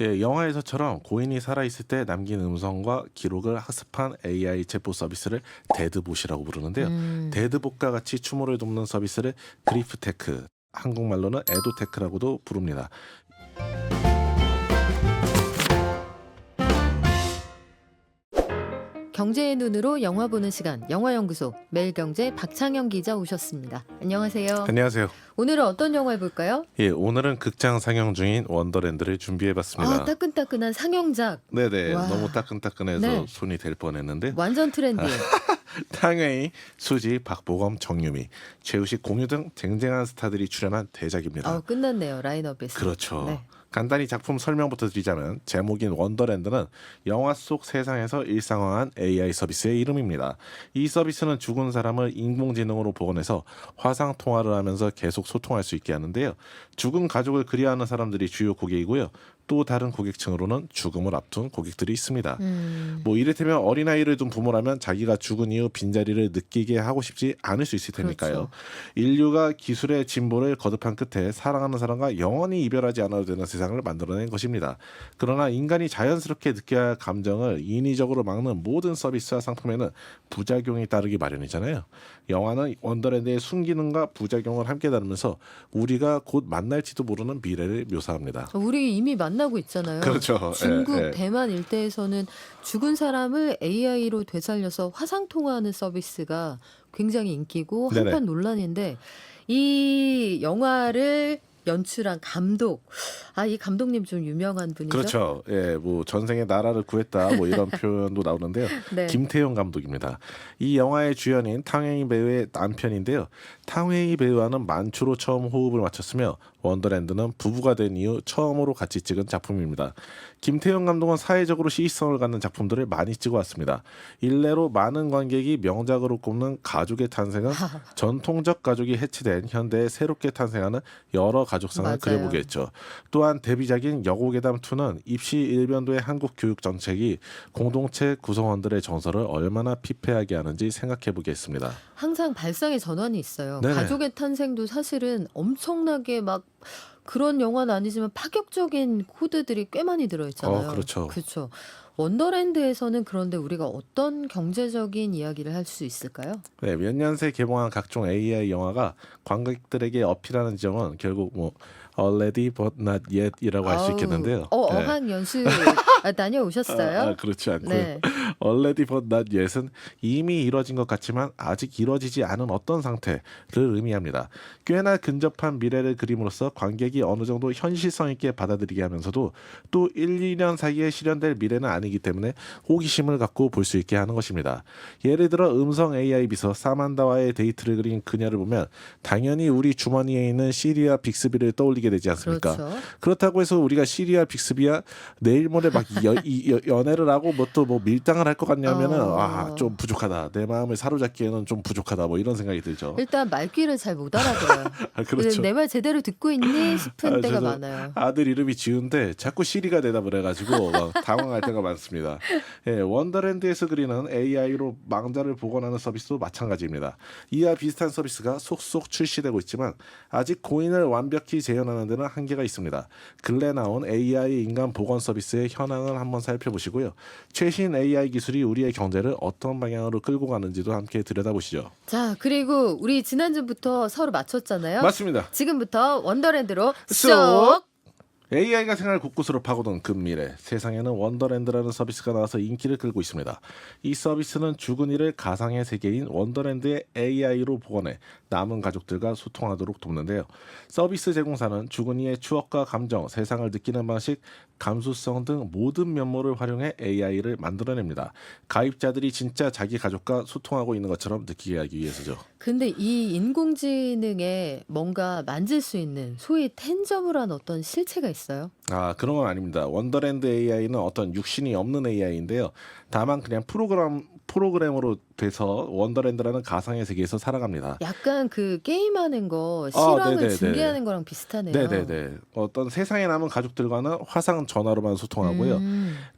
예, 영화에서처럼 고인이 살아있을 때 남긴 음성과 기록을 학습한 AI 챗봇 서비스를 데드봇이라고 부르는데요. 음. 데드봇과 같이 추모를 돕는 서비스를 그리프테크, 한국말로는 에도테크라고도 부릅니다. 경제의 눈으로 영화 보는 시간, 영화연구소 매일경제 박창영 기자 오셨습니다. 안녕하세요. 안녕하세요. 오늘은 어떤 영화를 볼까요? 예, 오늘은 극장 상영 중인 원더랜드를 아, 준비해봤습니다. 따끈따끈한 상영작. 네네, 와. 너무 따끈따끈해서 네. 손이 될 뻔했는데 완전 트렌디해요. 탕웨이, 수지, 박보검, 정유미, 최우식, 공유 등 쟁쟁한 스타들이 출연한 대작입니다. 끝났네요. 라인업에서. 그렇죠. 네. 간단히 작품 설명부터 드리자면 제목인 원더랜드는 영화 속 세상에서 일상화한 AI 서비스의 이름입니다. 이 서비스는 죽은 사람을 인공지능으로 복원해서 화상 통화를 하면서 계속 소통할 수 있게 하는데요. 죽은 가족을 그리워하는 사람들이 주요 고객이고요. 또 다른 고객층으로는 죽음을 앞둔 고객들이 있습니다. 뭐 이를테면 어린아이를 둔 부모라면 자기가 죽은 이후 빈자리를 느끼게 하고 싶지 않을 수 있을 테니까요. 그렇죠. 인류가 기술의 진보를 거듭한 끝에 사랑하는 사람과 영원히 이별하지 않아도 되는 세상을 만들어낸 것입니다. 그러나 인간이 자연스럽게 느껴야 할 감정을 인위적으로 막는 모든 서비스와 상품에는 부작용이 따르기 마련이잖아요. 영화는 원더랜드의 순기능과 부작용을 함께 다루면서 우리가 곧 만날지도 모르는 미래를 묘사합니다. 우리 이미 만나고 있잖아요. 그렇죠. 중국, 예, 예. 대만 일대에서는 죽은 사람을 AI로 되살려서 화상 통화하는 서비스가 굉장히 인기고 네네. 한편 논란인데 이 영화를 연출한 감독, 이 감독님 좀 유명한 분이죠? 그렇죠. 예, 뭐 전생에 나라를 구했다 뭐 이런 표현도 나오는데요. 네. 김태형 감독입니다. 이 영화의 주연인 탕웨이 배우의 남편인데요. 탕웨이 배우와는 만추로 처음 호흡을 맞췄으며 원더랜드는 부부가 된 이후 처음으로 같이 찍은 작품입니다. 김태형 감독은 사회적으로 시의성을 갖는 작품들을 많이 찍어왔습니다. 일례로 많은 관객이 명작으로 꼽는 가족의 탄생은 전통적 가족이 해체된 현대에 새롭게 탄생하는 여러 가족상을 맞아요. 그려보게 했죠. 또한 데뷔작인 여고괴담2는 입시 일변도의 한국 교육 정책이 공동체 구성원들의 정서를 얼마나 피폐하게 하는지 생각해보게 했습니다. 항상 발상의 전환이 있어요. 네네. 가족의 탄생도 사실은 엄청나게 막 그런 영화는 아니지만 파격적인 코드들이 꽤 많이 들어있잖아요. 그렇죠. 그렇죠. 원더랜드에서는 그런데 우리가 어떤 경제적인 이야기를 할 수 있을까요? 네, 몇 년 새 개봉한 각종 AI 영화가 관객들에게 어필하는 지점은 결국 뭐 already but not yet이라고 할 수 있겠는데요. 네. 어학 연수 다녀오셨어요? 그렇지 않고요. 네. already but not yet은 이미 이뤄진 것 같지만 아직 이뤄지지 않은 어떤 상태를 의미합니다. 꽤나 근접한 미래를 그림으로써 관객이 어느 정도 현실성 있게 받아들이게 하면서도 또 1, 2년 사이에 실현될 미래는 아니기 때문에 호기심을 갖고 볼 수 있게 하는 것입니다. 예를 들어 음성 AI 비서 사만다와의 데이트를 그린 그녀를 보면 당연히 우리 주머니에 있는 시리와 빅스비를 떠올리게 되지 않습니까? 그렇죠. 그렇다고 해서 우리가 시리아 빅스비야 내일 모레 막 연애를 하고 뭐 또 뭐 밀당을 할 것 같냐면은 좀 부족하다. 내 마음을 사로잡기에는 좀 부족하다. 뭐 이런 생각이 들죠. 일단 말귀를 잘 못 알아들어요. 그렇죠. 내 말 제대로 듣고 있니 싶은 때가 저도 많아요. 아들 이름이 지훈데 자꾸 시리가 대답을 해가지고 막 당황할 때가 많습니다. 예, 원더랜드에서 그리는 AI로 망자를 복원하는 서비스도 마찬가지입니다. 이와 비슷한 서비스가 속속 출시되고 있지만 아직 고인을 완벽히 재현하는 데는 한계가 있습니다. 근래 나온 AI 인간 복원 서비스의 현황을 한번 살펴보시고요. 최신 AI 기술이 우리의 경제를 어떤 방향으로 끌고 가는지도 함께 들여다보시죠. 자, 그리고 우리 지난주부터 서로 맞췄잖아요. 맞습니다. 지금부터 원더랜드로 쏙! 쏙! AI가 생활 곳곳으로 파고든 근미래, 세상에는 원더랜드라는 서비스가 나와서 인기를 끌고 있습니다. 이 서비스는 죽은 이를 가상의 세계인 원더랜드의 AI로 복원해 남은 가족들과 소통하도록 돕는데요. 서비스 제공사는 죽은 이의 추억과 감정, 세상을 느끼는 방식, 감수성 등 모든 면모를 활용해 AI를 만들어냅니다. 가입자들이 진짜 자기 가족과 소통하고 있는 것처럼 느끼게 하기 위해서죠. 근데 이 인공지능에 뭔가 만질 수 있는 소위 텐저블한 어떤 실체가 있어요? 그런 건 아닙니다. 원더랜드 AI는 어떤 육신이 없는 AI인데요. 다만 그냥 프로그램으로 돼서 원더랜드라는 가상의 세계에서 살아갑니다. 약간 그 게임하는 거 실황을 네네네. 중계하는 거랑 비슷하네요. 네네네. 어떤 세상에 남은 가족들과는 화상 전화로만 소통하고요.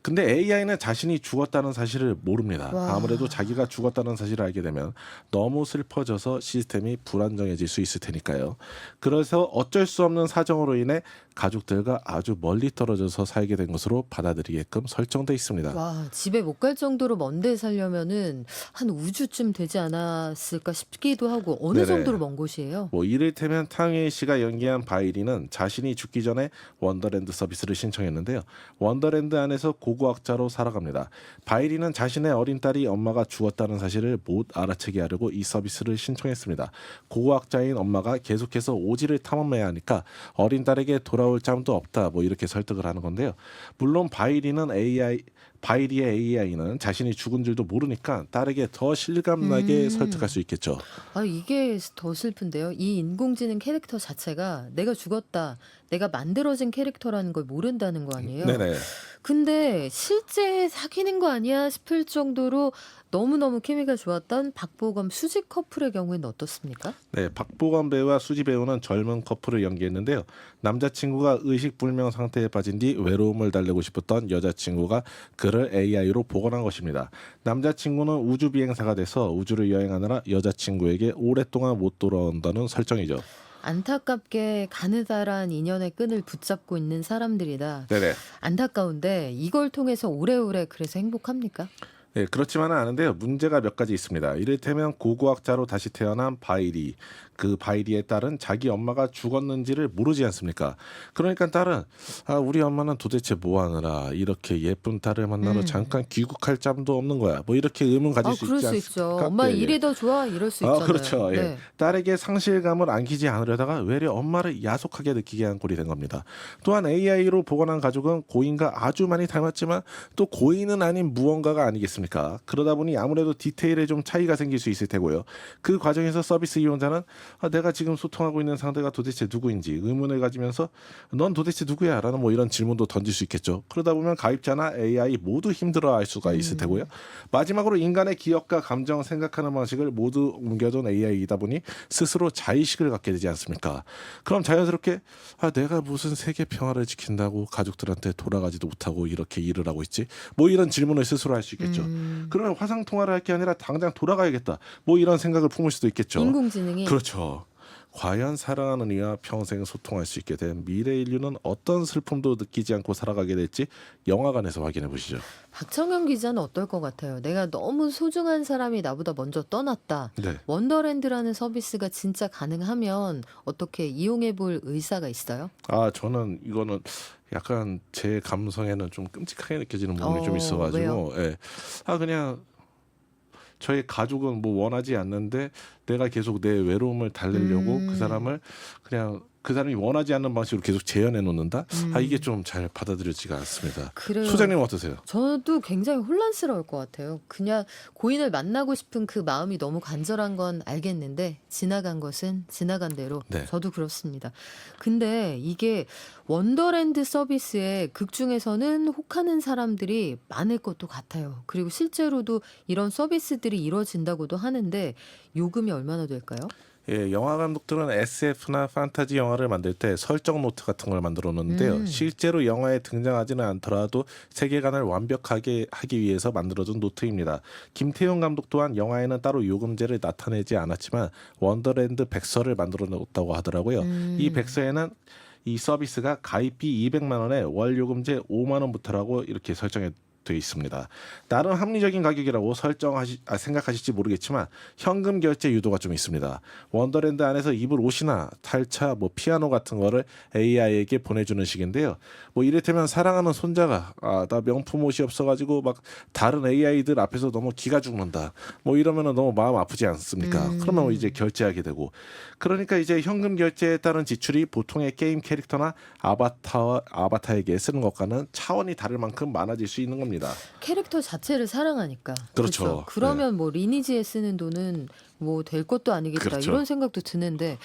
근데 AI는 자신이 죽었다는 사실을 모릅니다. 와. 아무래도 자기가 죽었다는 사실을 알게 되면 너무 슬퍼져서 시스템이 불안정해질 수 있을 테니까요. 그래서 어쩔 수 없는 사정으로 인해 가족들과 아주 아주 멀리 떨어져서 살게 된 것으로 받아들이게끔 설정돼 있습니다. 와, 집에 못 갈 정도로 먼 데 살려면은 한 우주쯤 되지 않았을까 싶기도 하고 어느 네네. 정도로 먼 곳이에요? 뭐 이를테면 탕웨이 씨가 연기한 바이리는 자신이 죽기 전에 원더랜드 서비스를 신청했는데요. 원더랜드 안에서 고고학자로 살아갑니다. 바이리는 자신의 어린 딸이 엄마가 죽었다는 사실을 못 알아채게 하려고 이 서비스를 신청했습니다. 고고학자인 엄마가 계속해서 오지를 탐험해야 하니까 어린 딸에게 돌아올 잠도 없다 뭐 이렇게 설득을 하는 건데요. 물론 바이리의 AI는 자신이 죽은 줄도 모르니까 딸에게 더 실감나게 설득할 음. 수 있겠죠. 아, 이게 더 슬픈데요. 이 인공지능 캐릭터 자체가 내가 죽었다, 내가 만들어진 캐릭터라는 걸 모른다는 거 아니에요? 네네. 근데 실제 사귀는 거 아니야 싶을 정도로 너무너무 케미가 좋았던 박보검 수지 커플의 경우에는 어떻습니까? 네, 박보검 배우와 수지 배우는 젊은 커플을 연기했는데요. 남자친구가 의식불명 상태에 빠진 뒤 외로움을 달래고 싶었던 여자친구가 그를 AI로 복원한 것입니다. 남자친구는 우주 비행사가 돼서 우주를 여행하느라 여자친구에게 오랫동안 못 돌아온다는 설정이죠. 안타깝게 가느다란 인연의 끈을 붙잡고 있는 사람들이다. 네네. 안타까운데 이걸 통해서 오래오래 그래서 행복합니까? 네, 그렇지만은 않은데요. 문제가 몇 가지 있습니다. 이를테면 고고학자로 다시 태어난 바이리. 그 바이리의 딸은 자기 엄마가 죽었는지를 모르지 않습니까? 그러니까 딸은 우리 엄마는 도대체 뭐 하느라 이렇게 예쁜 딸을 만나러 음. 잠깐 귀국할 짬도 없는 거야. 뭐 이렇게 의문 가질 수 그럴 있지 수 있죠. 않습니까? 엄마 예, 예. 일이 더 좋아 이럴 수 있잖아요. 그렇죠. 예. 네. 딸에게 상실감을 안기지 않으려다가 외려 엄마를 야속하게 느끼게 한 꼴이 된 겁니다. 또한 AI로 복원한 가족은 고인과 아주 많이 닮았지만 또 고인은 아닌 무언가가 아니겠습니까? 그러다 보니 아무래도 디테일에 좀 차이가 생길 수 있을 테고요. 그 과정에서 서비스 이용자는 내가 지금 소통하고 있는 상대가 도대체 누구인지 의문을 가지면서 넌 도대체 누구야? 라는 뭐 이런 질문도 던질 수 있겠죠. 그러다 보면 가입자나 AI 모두 힘들어할 수가 있을 테고요. 마지막으로 인간의 기억과 감정, 생각하는 방식을 모두 옮겨둔 AI이다 보니 스스로 자의식을 갖게 되지 않습니까? 그럼 자연스럽게 내가 무슨 세계 평화를 지킨다고 가족들한테 돌아가지도 못하고 이렇게 일을 하고 있지? 뭐 이런 질문을 스스로 할 수 있겠죠. 그러면 화상 통화를 할 게 아니라 당장 돌아가야겠다. 뭐 이런 생각을 품을 수도 있겠죠. 인공지능이 그렇죠. 과연 사랑하는 이와 평생 소통할 수 있게 된 미래 인류는 어떤 슬픔도 느끼지 않고 살아가게 될지 영화관에서 확인해 보시죠. 박정현 기자는 어떨 것 같아요? 내가 너무 소중한 사람이 나보다 먼저 떠났다. 네. 원더랜드라는 서비스가 진짜 가능하면 어떻게 이용해 볼 의사가 있어요? 저는 이거는 약간 제 감성에는 좀 끔찍하게 느껴지는 부분이 좀 왜요? 있어가지고, 예. 그냥 저희 가족은 뭐 원하지 않는데 내가 계속 내 외로움을 달래려고 그 음. 사람을 그냥 그 사람이 원하지 않는 방식으로 계속 재현해 놓는다. 이게 음. 좀 잘 받아들여지가 않습니다. 그래요. 소장님 어떠세요? 저도 굉장히 혼란스러울 것 같아요. 그냥 고인을 만나고 싶은 그 마음이 너무 간절한 건 알겠는데 지나간 것은 지나간 대로 네. 저도 그렇습니다. 근데 이게 원더랜드 서비스에 극 중에서는 혹하는 사람들이 많을 것도 같아요. 그리고 실제로도 이런 서비스들이 이루어진다고도 하는데 요금이 얼마나 될까요? 예, 영화 감독들은 SF나 판타지 영화를 만들 때 설정 노트 같은 걸 만들어 놓는데요. 실제로 영화에 등장하지는 않더라도 세계관을 완벽하게 하기 위해서 만들어둔 노트입니다. 김태훈 감독 또한 영화에는 따로 요금제를 나타내지 않았지만 원더랜드 백서를 만들어 놓았다고 하더라고요. 이 백서에는 이 서비스가 가입비 200만 원에 월 요금제 5만 원부터라고 이렇게 설정해 돼 있습니다. 나름 합리적인 가격이라고 생각하실지 모르겠지만 현금 결제 유도가 좀 있습니다. 원더랜드 안에서 입을 옷이나 탈차, 뭐 피아노 같은 거를 AI에게 보내주는 식인데요. 뭐 이를테면 사랑하는 손자가 나 명품 옷이 없어가지고 막 다른 AI들 앞에서 너무 기가 죽는다. 뭐 이러면은 너무 마음 아프지 않습니까? 그러면 이제 결제하게 되고 그러니까 이제 현금 결제에 따른 지출이 보통의 게임 캐릭터나 아바타에게 쓰는 것과는 차원이 다를 만큼 많아질 수 있는 겁니다. 캐릭터 자체를 사랑하니까. 그렇죠. 그러면 뭐 리니지에 쓰는 돈은 뭐 될 것도 아니겠다 그렇죠. 이런 생각도 드는데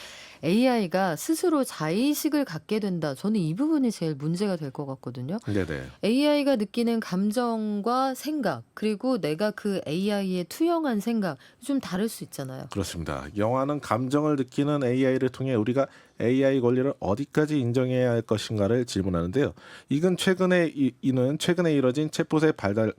AI가 스스로 자의식을 갖게 된다. 저는 이 부분이 제일 문제가 될 것 같거든요. 네네. AI가 느끼는 감정과 생각 그리고 내가 그 AI에 투영한 생각 좀 다를 수 있잖아요. 그렇습니다. 영화는 감정을 느끼는 AI를 통해 우리가 AI 권리를 어디까지 인정해야 할 것인가를 질문하는데요. 이는 최근에 이뤄진 챗봇의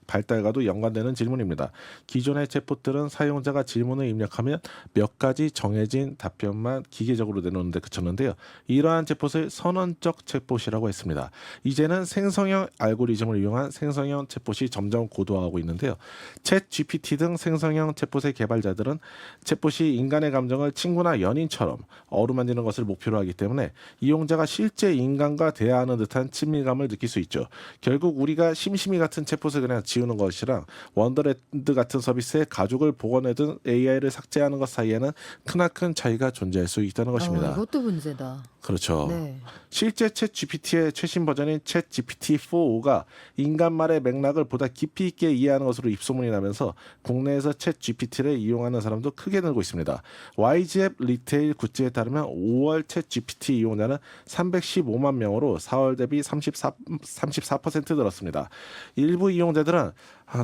발달과도 연관되는 질문입니다. 기존의 챗봇들은 사용자가 질문을 입력하면 하면 몇 가지 정해진 답변만 기계적으로 내놓는 데 그쳤는데요. 이러한 챗봇을 선언적 챗봇이라고 했습니다. 이제는 생성형 알고리즘을 이용한 생성형 챗봇이 점점 고도화하고 있는데요. 챗 GPT 등 생성형 챗봇의 개발자들은 챗봇이 인간의 감정을 친구나 연인처럼 어루만지는 것을 목표로 하기 때문에 이용자가 실제 인간과 대화하는 듯한 친밀감을 느낄 수 있죠. 결국 우리가 심심이 같은 챗봇을 그냥 지우는 것이랑 원더랜드 같은 서비스에 가족을 복원해둔 AI를 삭제하는 것 사이에는 크나큰 차이가 존재할 수 있다는 것입니다. 이것도 문제다. 그렇죠. 네. 실제 챗 GPT의 최신 버전인 챗 GPT-4가 인간말의 맥락을 보다 깊이 있게 이해하는 것으로 입소문이 나면서 국내에서 챗 GPT를 이용하는 사람도 크게 늘고 있습니다. YG앱 리테일 굿즈에 따르면 5월 챗 GPT 이용자는 315만 명으로 4월 대비 34% 늘었습니다. 일부 이용자들은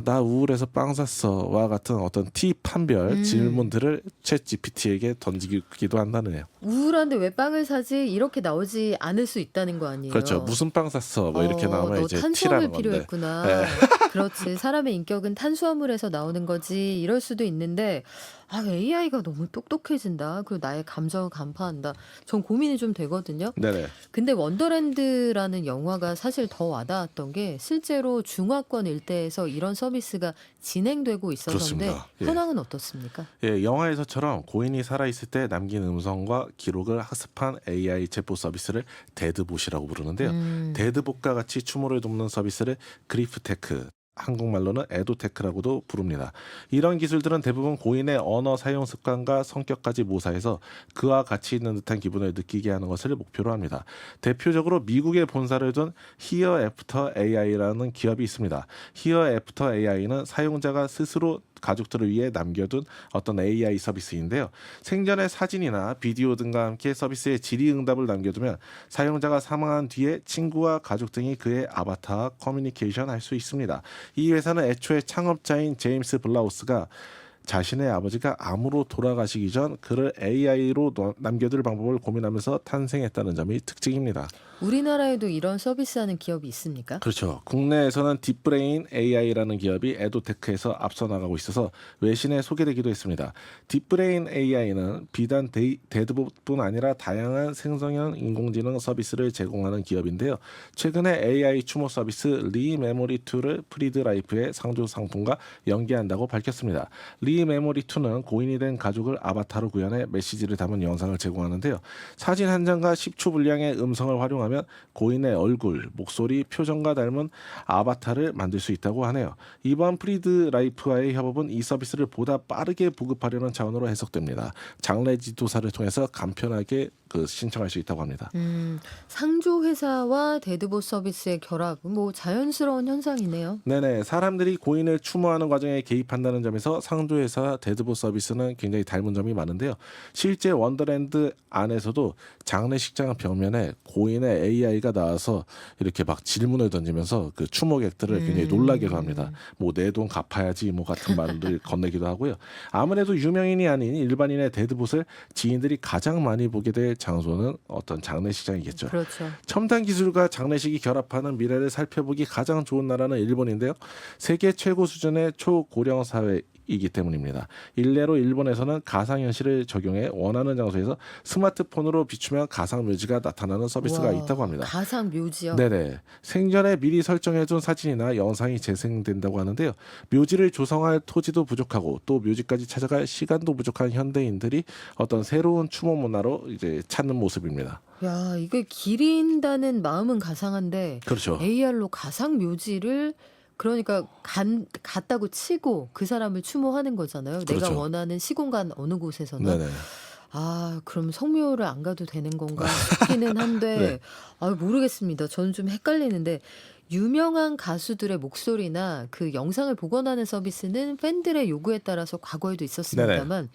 나 우울해서 빵 샀어와 같은 어떤 팁 판별 질문들을 챗 GPT에게 던지기도 한다네요. 우울한데 왜 빵을 사지? 이렇게 나오지 않을 수 있다는 거 아니에요. 그렇죠. 무슨 빵 샀어? 뭐 이렇게 나오면 너 이제 탄수화물 티라는 건데. 필요했구나. 네. 그렇지. 사람의 인격은 탄수화물에서 나오는 거지. 이럴 수도 있는데 AI가 너무 똑똑해진다. 그리고 나의 감정을 간파한다. 전 고민이 좀 되거든요. 네네. 근데 원더랜드라는 영화가 사실 더 와닿았던 게 실제로 중화권 일대에서 이런 서비스가 진행되고 있어서인데 그렇습니다. 예. 현황은 어떻습니까? 예, 영화에서처럼 고인이 살아있을 때 남긴 음성과 기록을 학습한 AI 챗봇 서비스를 데드봇이라고 부르는데요. 데드봇과 같이 추모를 돕는 서비스를 그리프테크, 한국말로는 에도테크라고도 부릅니다. 이런 기술들은 대부분 고인의 언어 사용 습관과 성격까지 모사해서 그와 같이 있는 듯한 기분을 느끼게 하는 것을 목표로 합니다. 대표적으로 미국에 본사를 둔 Here After AI라는 기업이 있습니다. Here After AI는 사용자가 스스로 가족들을 위해 남겨둔 어떤 AI 서비스인데요. 생전의 사진이나 비디오 등과 함께 서비스에 질의응답을 남겨두면 사용자가 사망한 뒤에 친구와 가족 등이 그의 아바타와 커뮤니케이션 할 수 있습니다. 이 회사는 애초에 창업자인 제임스 블라우스가 자신의 아버지가 암으로 돌아가시기 전 그를 AI로 남겨둘 방법을 고민하면서 탄생했다는 점이 특징입니다. 우리나라에도 이런 서비스하는 기업이 있습니까? 그렇죠. 국내에서는 딥브레인 AI라는 기업이 에도테크에서 앞서 나가고 있어서 외신에 소개되기도 했습니다. 딥브레인 AI는 비단 데드봇뿐 아니라 다양한 생성형 인공지능 서비스를 제공하는 기업인데요. 최근에 AI 추모 서비스 리메모리2를 프리드라이프의 상조 상품과 연계한다고 밝혔습니다. 리메모리2는 고인이 된 가족을 아바타로 구현해 메시지를 담은 영상을 제공하는데요. 사진 한 장과 10초 분량의 음성을 활용하면 고인의 얼굴, 목소리, 표정과 닮은 아바타를 만들 수 있다고 하네요. 이번 프리드라이프와의 협업은 이 서비스를 보다 빠르게 보급하려는 차원으로 해석됩니다. 장례 지도사를 통해서 간편하게 신청할 수 있다고 합니다. 상조 회사와 데드봇 서비스의 결합, 자연스러운 현상이네요. 네네, 사람들이 고인을 추모하는 과정에 개입한다는 점에서 상조회사 데드봇 서비스는 굉장히 닮은 점이 많은데요. 실제 원더랜드 안에서도 장례식장 벽면에 고인의 AI가 나와서 이렇게 막 질문을 던지면서 그 추모객들을 굉장히 놀라게 합니다. 내 돈 갚아야지 같은 말을 건네기도 하고요. 아무래도 유명인이 아닌 일반인의 데드봇을 지인들이 가장 많이 보게 될 장소는 어떤 장례식장이겠죠. 그렇죠. 첨단 기술과 장례식이 결합하는 미래를 살펴보기 가장 좋은 나라는 일본인데요. 세계 최고 수준의 초고령 사회이기 때문입니다. 일례로 일본에서는 가상현실을 적용해 원하는 장소에서 스마트폰으로 비추면 가상묘지가 나타나는 서비스가 있다고 합니다. 가상묘지요? 네네. 생전에 미리 설정해둔 사진이나 영상이 재생된다고 하는데요. 묘지를 조성할 토지도 부족하고 또 묘지까지 찾아갈 시간도 부족한 현대인들이 어떤 새로운 추모 문화로 이제 찾는 모습입니다. 야, 이게 기린다는 마음은 가상한데 그렇죠. AR로 가상 묘지를 그러니까 갔다고 치고 그 사람을 추모하는 거잖아요. 내가 그렇죠. 원하는 시공간 어느 곳에서는. 네네. 그럼 성묘를 안 가도 되는 건가 싶기는 한데 네. 모르겠습니다. 저는 좀 헷갈리는데 유명한 가수들의 목소리나 그 영상을 복원하는 서비스는 팬들의 요구에 따라서 과거에도 있었습니다만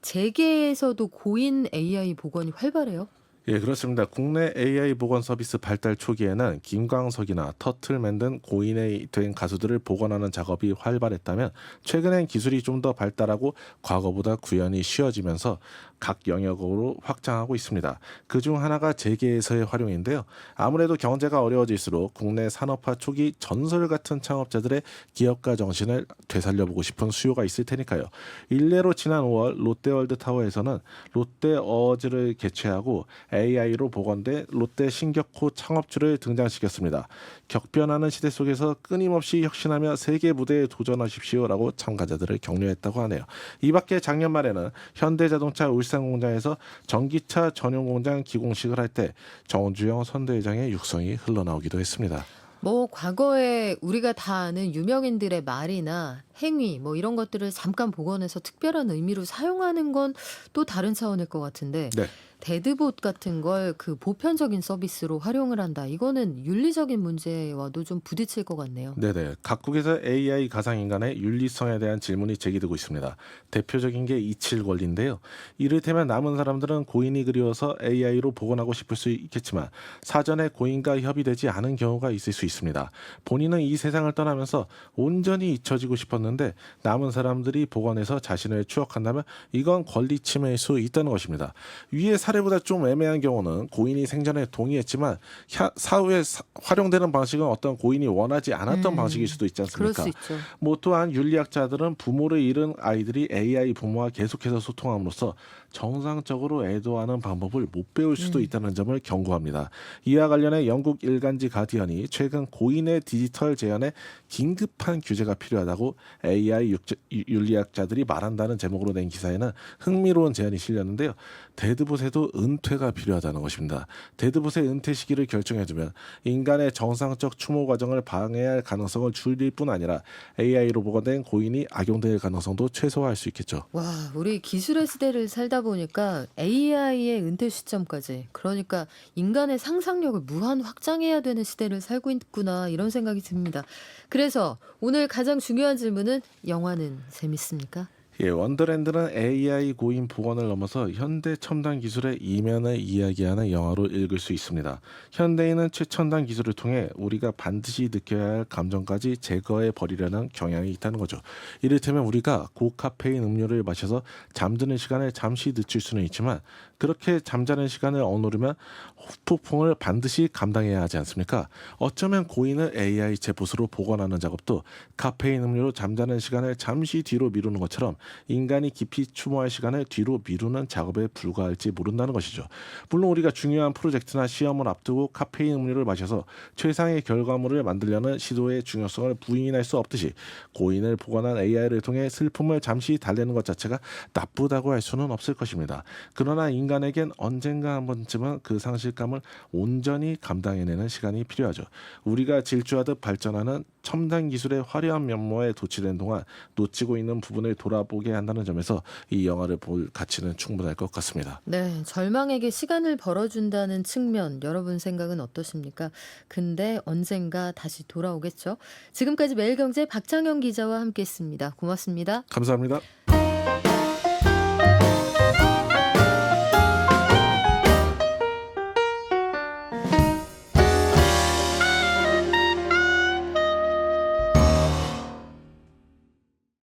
재계에서도 고인 AI 복원이 활발해요? 예, 그렇습니다. 국내 AI 복원 서비스 발달 초기에는 김광석이나 터틀맨 등 고인이 된 가수들을 복원하는 작업이 활발했다면 최근엔 기술이 좀 더 발달하고 과거보다 구현이 쉬워지면서 각 영역으로 확장하고 있습니다. 그중 하나가 재계에서의 활용인데요. 아무래도 경제가 어려워질수록 국내 산업화 초기 전설 같은 창업자들의 기업가 정신을 되살려보고 싶은 수요가 있을 테니까요. 일례로 지난 5월 롯데월드타워에서는 롯데어워즈를 개최하고 AI로 복원된 롯데 신격호 창업주를 등장시켰습니다. 격변하는 시대 속에서 끊임없이 혁신하며 세계 무대에 도전하십시오라고 참가자들을 격려했다고 하네요. 이 밖에 작년 말에는 현대자동차 울산 공장에서 전기차 전용 공장 기공식을 할 때 정주영 선대회장의 육성이 흘러나오기도 했습니다. 뭐 과거에 우리가 다 아는 유명인들의 말이나 행위 뭐 이런 것들을 잠깐 복원해서 특별한 의미로 사용하는 건 또 다른 차원일 것 같은데 네. 데드봇 같은 걸 그 보편적인 서비스로 활용을 한다. 이거는 윤리적인 문제와도 좀 부딪힐 것 같네요. 네네. 각국에서 AI 가상인간의 윤리성에 대한 질문이 제기되고 있습니다. 대표적인 게 이칠 권리인데요. 이를테면 남은 사람들은 고인이 그리워서 AI로 복원하고 싶을 수 있겠지만 사전에 고인과 협의되지 않은 경우가 있을 수 있습니다. 본인은 이 세상을 떠나면서 온전히 잊혀지고 싶었는데 남은 사람들이 복원해서 자신을 추억한다면 이건 권리 침해일 수 있다는 것입니다. 위의 사례보다 좀 애매한 경우는 고인이 생전에 동의했지만 사후에 활용되는 방식은 어떤 고인이 원하지 않았던 방식일 수도 있지 그럴 않습니까? 수 있죠. 뭐 또한 윤리학자들은 부모를 잃은 아이들이 AI 부모와 계속해서 소통함으로써 정상적으로 애도하는 방법을 못 배울 수도 있다는 점을 경고합니다. 이와 관련해 영국 일간지 가디언이 최근 고인의 디지털 재현에 긴급한 규제가 필요하다고 AI 윤리학자들이 말한다는 제목으로 낸 기사에는 흥미로운 제안이 실렸는데요. 데드봇에도 은퇴가 필요하다는 것입니다. 데드봇의 은퇴 시기를 결정해두면 인간의 정상적 추모 과정을 방해할 가능성을 줄일 뿐 아니라 AI로 복원된 고인이 악용될 가능성도 최소화할 수 있겠죠. 와, 우리 기술의 시대를 살다 보니까 AI의 은퇴 시점까지, 그러니까 인간의 상상력을 무한 확장해야 되는 시대를 살고 있구나, 이런 생각이 듭니다. 그래서 오늘 가장 중요한 질문은, 영화는 재밌습니까? 예, 원더랜드는 AI 고인 복원을 넘어서 현대 첨단 기술의 이면을 이야기하는 영화로 읽을 수 있습니다. 현대인은 최첨단 기술을 통해 우리가 반드시 느껴야 할 감정까지 제거해 버리려는 경향이 있다는 거죠. 이를테면 우리가 고카페인 음료를 마셔서 잠드는 시간을 잠시 늦출 수는 있지만 그렇게 잠자는 시간을 억누르면 후폭풍을 반드시 감당해야 하지 않습니까? 어쩌면 고인을 AI 제봇으로 복원하는 작업도 카페인 음료로 잠자는 시간을 잠시 뒤로 미루는 것처럼 인간이 깊이 추모할 시간을 뒤로 미루는 작업에 불과할지 모른다는 것이죠. 물론 우리가 중요한 프로젝트나 시험을 앞두고 카페인 음료를 마셔서 최상의 결과물을 만들려는 시도의 중요성을 부인할 수 없듯이 고인을 복원한 AI를 통해 슬픔을 잠시 달래는 것 자체가 나쁘다고 할 수는 없을 것입니다. 그러나 인간에겐 언젠가 한 번쯤은 그 상실감을 온전히 감당해내는 시간이 필요하죠. 우리가 질주하듯 발전하는 첨단 기술의 화려한 면모에 도취된 동안 놓치고 있는 부분을 돌아보게 한다는 점에서 이 영화를 볼 가치는 충분할 것 같습니다. 네, 절망에게 시간을 벌어준다는 측면, 여러분 생각은 어떠십니까? 근데 언젠가 다시 돌아오겠죠? 지금까지 매일경제 박창영 기자와 함께했습니다. 고맙습니다. 감사합니다.